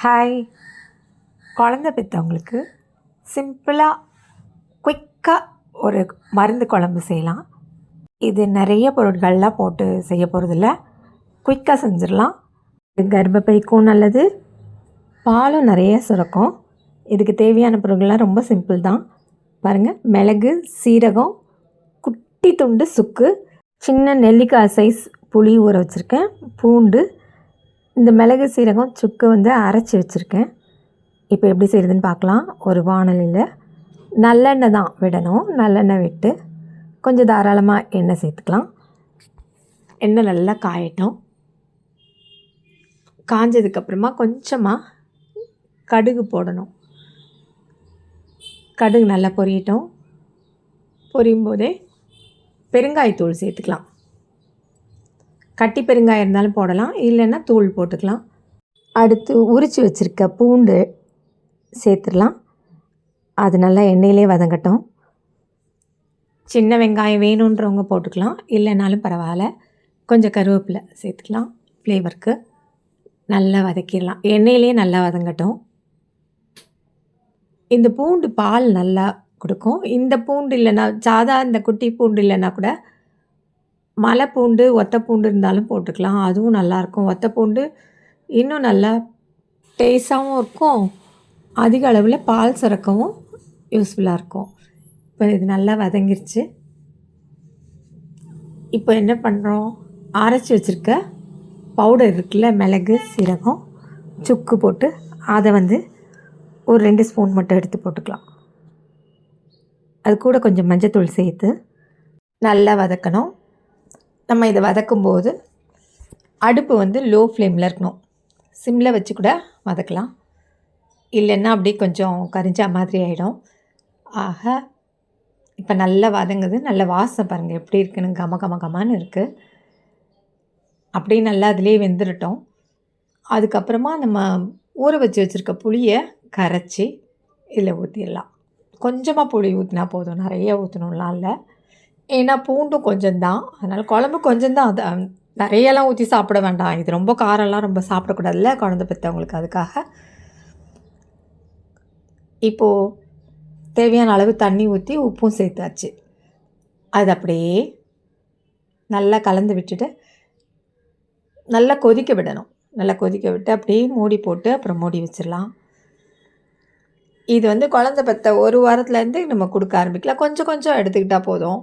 Hi. குழந்த பெற்றவங்களுக்கு சிம்பிளாக குயிக்காக ஒரு மருந்து குழம்பு செய்யலாம். இது நிறைய பொருட்கள்லாம் போட்டு செய்ய போகிறதில்ல, குயிக்காக செஞ்சிடலாம். கர்ப்பப்பைக்கும் நல்லது, பாலும் நிறைய சுரக்கும். இதுக்கு தேவையான பொருட்கள்லாம் ரொம்ப சிம்பிள் தான். பாருங்கள், மிளகு, சீரகம், குட்டி துண்டு சுக்கு, சின்ன நெல்லிக்காய் சைஸ் புளி ஊற வச்சுருக்கேன், பூண்டு, இந்த மிளகு சீரகம் சுக்கு அரைச்சி வச்சுருக்கேன். இப்போ எப்படி செய்கிறதுன்னு பார்க்கலாம். ஒரு வாணலியில் நல்லெண்ணெய் தான் விடணும். நல்லெண்ணெய் விட்டு கொஞ்சம் தாராளமாக எண்ணெய் சேர்த்துக்கலாம். எண்ணெய் நல்லா காயட்டும். காஞ்சதுக்கப்புறமா கொஞ்சமாக கடுகு போடணும். கடுகு நல்லா பொரியட்டும். பொரியும் போதே பெருங்காயத்தூள் சேர்த்துக்கலாம். கட்டி பெருங்காயம் இருந்தாலும் போடலாம், இல்லைன்னா தூள் போட்டுக்கலாம். அடுத்து உரித்து வச்சுருக்க பூண்டு சேர்த்துடலாம். அது நல்லா எண்ணெயிலே வதங்கட்டும். சின்ன வெங்காயம் வேணுன்றவங்க போட்டுக்கலாம், இல்லைனாலும் பரவாயில்ல. கொஞ்சம் கருவேப்பிலை சேர்த்துக்கலாம் ஃப்ளேவருக்கு. நல்லா வதக்கிடலாம். எண்ணெயிலே நல்லா வதங்கட்டும். இந்த பூண்டு பால் நல்லா கொடுக்கும். இந்த பூண்டு இல்லைன்னா, இந்த குட்டி பூண்டு இல்லைன்னா கூட மலை பூண்டு, ஒத்தை பூண்டு இருந்தாலும் போட்டுக்கலாம். அதுவும் நல்லாயிருக்கும். ஒத்தை பூண்டு இன்னும் நல்லா டேஸ்ட்டாகவும் இருக்கும், அதிக அளவில் பால் சுரக்கவும் யூஸ்ஃபுல்லாக இருக்கும். இப்போ இது நல்லா வதங்கிருச்சு. இப்போ என்ன பண்ணுறோம், அரைச்சி வச்சுருக்க பவுடர் இருக்குல்ல, மிளகு சீரகம் சுக்கு போட்டு அதை ஒரு 2 ஸ்பூன் மட்டும் எடுத்து போட்டுக்கலாம். அது கூட கொஞ்சம் மஞ்சத்தூள் சேர்த்து நல்லா வதக்கணும். நம்ம இதை வதக்கும்போது அடுப்பு லோ ஃப்ளேமில் இருக்கணும். சிம்மில் வச்சு கூட வதக்கலாம், இல்லைன்னா அப்படியே கொஞ்சம் கரிஞ்சா மாதிரி ஆகிடும். ஆக இப்போ நல்லா வதங்குது. நல்ல வாசனை பாருங்கள் எப்படி இருக்குன்னு, கமன்னு இருக்குது. அப்படியே நல்லா அதிலே வெந்துடட்டும். அதுக்கப்புறமா நம்ம ஊற வச்சுருக்க புளியை கரைச்சி இதில் ஊற்றிடலாம். கொஞ்சமாக புளி ஊற்றினா போதும், நிறைய ஊற்றணும்லாம் இல்லை. ஏன்னா பூண்டும் கொஞ்சம்தான், அதனால் குழம்பு கொஞ்சம்தான். அது நிறையெல்லாம் ஊற்றி சாப்பிட வேண்டாம். இது ரொம்ப காரம்லாம் ரொம்ப சாப்பிடக்கூடாதுல்ல குழந்தை பெற்றவங்களுக்கு. அதுக்காக இப்போது தேவையான அளவு தண்ணி ஊற்றி உப்பும் சேர்த்தாச்சு. அது அப்படியே நல்லா கலந்து விட்டுட்டு நல்லா கொதிக்க விடணும். நல்லா கொதிக்க விட்டு அப்படியே மூடி போட்டு அப்புறம் மூடி வச்சிடலாம். இது குழந்தை பெற்ற ஒரு வாரத்துலேருந்து நம்ம கொடுக்க ஆரம்பிக்கலாம். கொஞ்சம் கொஞ்சம் எடுத்துக்கிட்டால் போதும்.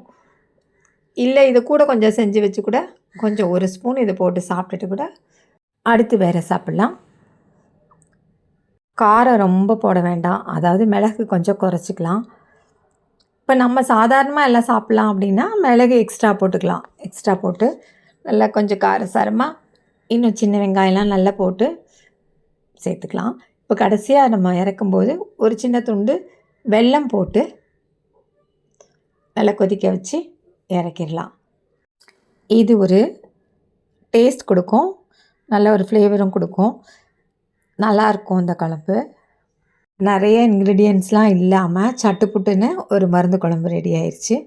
இல்லை இது கூட கொஞ்சம் செஞ்சு வச்சு கூட கொஞ்சம் ஒரு ஸ்பூன் இதை போட்டு சாப்பிட்டுட்டு கூட அடுத்து வேறு சாப்பிட்லாம். காரம் ரொம்ப போட வேண்டாம், அதாவது மிளகு கொஞ்சம் குறைச்சிக்கலாம். இப்போ நம்ம சாதாரணமாக எல்லாம் சாப்பிட்லாம் அப்படின்னா மிளகு எக்ஸ்ட்ரா போட்டுக்கலாம். எக்ஸ்ட்ரா போட்டு நல்லா கொஞ்சம் காரசாரமாக இன்னும் சின்ன வெங்காயம்லாம் நல்லா போட்டு சேர்த்துக்கலாம். இப்போ கடைசியாக நம்ம இறக்கும்போது ஒரு சின்ன துண்டு வெல்லம் போட்டு நல்லா கொதிக்க வச்சு இறக்கிடலாம். இது ஒரு டேஸ்ட் கொடுக்கும், நல்ல ஒரு ஃப்ளேவரும் கொடுக்கும். நல்லாயிருக்கும் இந்த குழம்பு. நிறைய இன்க்ரீடியன்ட்ஸ்லாம் இல்லாமல் சட்டுப்புட்டுன்னு ஒரு மருந்து குழம்பு ரெடி ஆயிடுச்சு.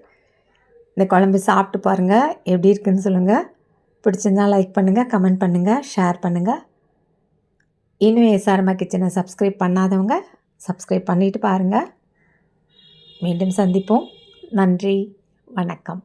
இந்த குழம்பு சாப்பிட்டு பாருங்கள், எப்படி இருக்குதுன்னு சொல்லுங்கள். பிடிச்சிருந்தால் லைக் பண்ணுங்கள், கமெண்ட் பண்ணுங்கள், ஷேர் பண்ணுங்கள். இன்னும் எஸ்ஆர்எம்மா கிச்சனை சப்ஸ்கிரைப் பண்ணாதவங்க சப்ஸ்கிரைப் பண்ணிவிட்டு பாருங்கள். மீண்டும் சந்திப்போம். நன்றி, வணக்கம்.